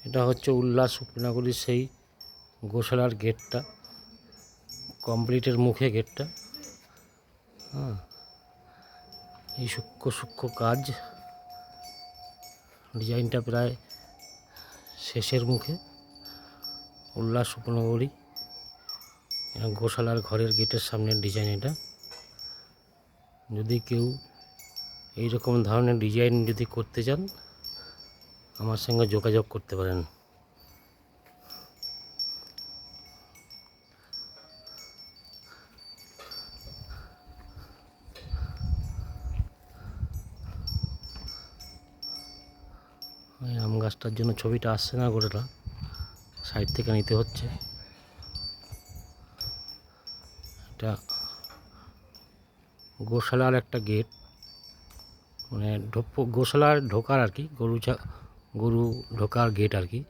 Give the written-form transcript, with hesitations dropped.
এটা হচ্ছে উল্লাস উপনগরীর সেই গোশালার গেটটা, কমপ্লিটের মুখে গেটটা। হ্যাঁ, এই সূক্ষ্ম সূক্ষ্ম কাজ, ডিজাইনটা প্রায় শেষের মুখে। উল্লাস উপনগরী গোশালার ঘরের গেটের সামনের ডিজাইন এটা। যদি কেউ এইরকম ধরনের ডিজাইন যদি করতে চান, আমার সঙ্গে যোগাযোগ করতে পারেন। আম গাছটার জন্য ছবিটা আসছে না, গোটাটা সাইড থেকে নিতে হচ্ছে। এটা গোশালার একটা গেট, মানে গোশালার ঢোকার আর কি, গরু ঢোকার গেট আর কি।